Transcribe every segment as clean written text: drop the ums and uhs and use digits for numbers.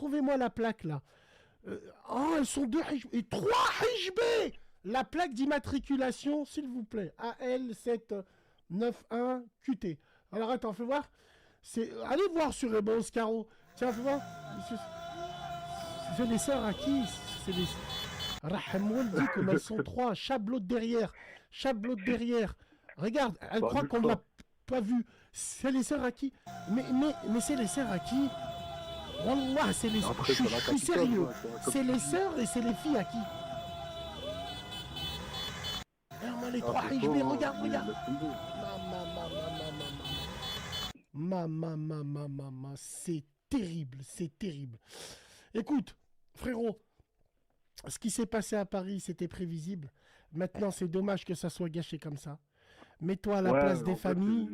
retrouvez-moi la plaque là. Oh, elles sont 2 et 3 HB. La plaque d'immatriculation, s'il vous plaît. AL791QT. Alors attends, fais voir. Allez voir sur Rebel Oscaro. Tiens, fais voir. C'est les sœurs à qui? C'est les... Raham Waldi, comme elles sont 3. Chablot de derrière. Chablot de derrière. Regarde, elle croit qu'on ne l'a pas vu. C'est les sœurs à qui? Mais c'est les sœurs à qui? Wallah, c'est les... Je suis sérieux. C'est les sœurs et c'est les filles à qui? Regarde-moi les 3 HB, regarde. Maman, c'est terrible. Écoute, frérot, ce qui s'est passé à Paris, c'était prévisible. Maintenant, c'est dommage que ça soit gâché comme ça. Mets-toi à la place des familles.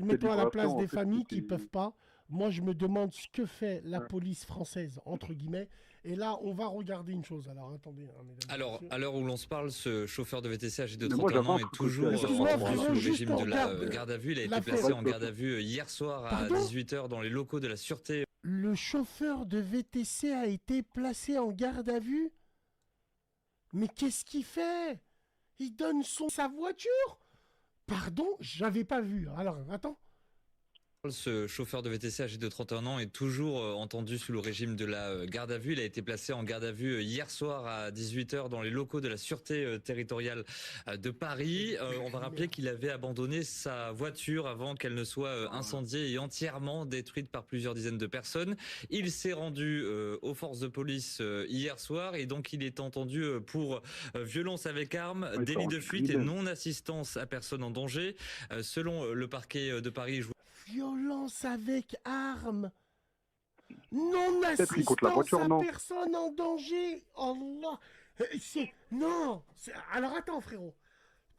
Mets-toi à la place des familles qui peuvent pas. Moi, je me demande ce que fait la police française, entre guillemets. Et là, on va regarder une chose. Alors, attendez. Alors, à l'heure où l'on se parle, ce chauffeur de VTC âgé de 31 ans est toujours sous le régime de la garde à vue. Il a été placé en garde à vue hier soir à 18h dans les locaux de la Sûreté. Le chauffeur de VTC a été placé en garde à vue? Mais qu'est-ce qu'il fait? Il donne sa voiture? Pardon, j'avais pas vu. Alors, attends. Ce chauffeur de VTC âgé de 31 ans est toujours entendu sous le régime de la garde à vue. Il a été placé en garde à vue hier soir à 18h dans les locaux de la Sûreté territoriale de Paris. On va rappeler qu'il avait abandonné sa voiture avant qu'elle ne soit incendiée et entièrement détruite par plusieurs dizaines de personnes. Il s'est rendu aux forces de police hier soir et donc il est entendu pour violence avec arme, délit de fuite et non-assistance à personne en danger. Selon le parquet de Paris, violence avec arme, non-assistance à personne en danger. Allah, non. Alors attends, frérot.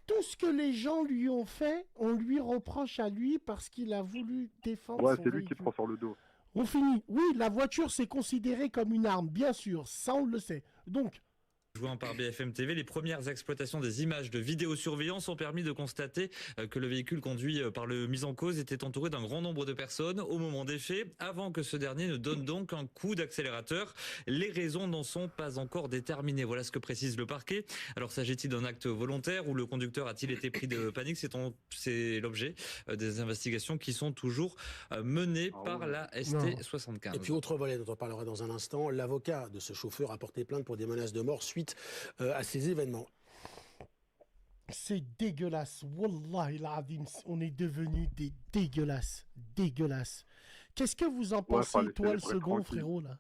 Tout ce que les gens lui ont fait, on lui reproche à lui parce qu'il a voulu défendre son véhicule. Ouais, c'est lui qui prend sur le dos. On finit. Oui, la voiture c'est considéré comme une arme, bien sûr, ça on le sait. Donc, joint par BFM TV, les premières exploitations des images de vidéosurveillance ont permis de constater que le véhicule conduit par le mis en cause était entouré d'un grand nombre de personnes au moment des faits, avant que ce dernier ne donne donc un coup d'accélérateur. Les raisons n'en sont pas encore déterminées. Voilà ce que précise le parquet. Alors s'agit-il d'un acte volontaire ou le conducteur a-t-il été pris de panique? C'est l'objet des investigations qui sont toujours menées par la ST75. Et puis autre volet dont on parlera dans un instant, l'avocat de ce chauffeur a porté plainte pour des menaces de mort suite à ces événements. C'est dégueulasse. Wallah, on est devenus des dégueulasses. Qu'est-ce que vous en pensez, toi, le second, frérot, là?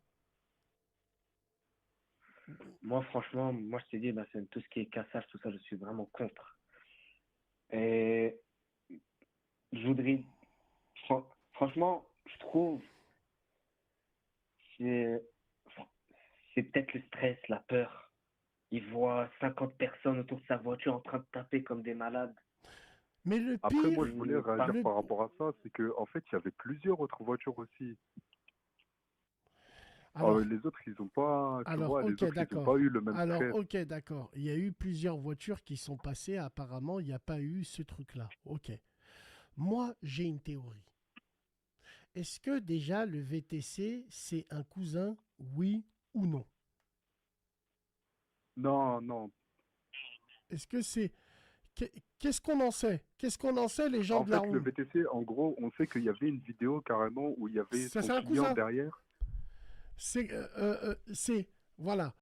Moi, franchement, je t'ai dit, c'est tout ce qui est cassage, tout ça, je suis vraiment contre. Et je voudrais... Franchement, je trouve... C'est peut-être le stress, la peur. Il voit 50 personnes autour de sa voiture en train de taper comme des malades. Mais le pire... Après, moi, je voulais réagir par rapport à ça, c'est qu'en fait, il y avait plusieurs autres voitures aussi. Alors, les autres, ils n'ont pas, ils ont pas eu le même stress. Alors, ok, d'accord. Il y a eu plusieurs voitures qui sont passées. Apparemment, il n'y a pas eu ce truc-là. Ok. Moi, j'ai une théorie. Est-ce que déjà le VTC, c'est un cousin, oui ou non? Non. Est-ce que c'est... Qu'est-ce qu'on en sait? Qu'est-ce qu'on en sait, les gens de la roue? Le VTC, en gros, on sait qu'il y avait une vidéo carrément où il y avait son client derrière. Voilà.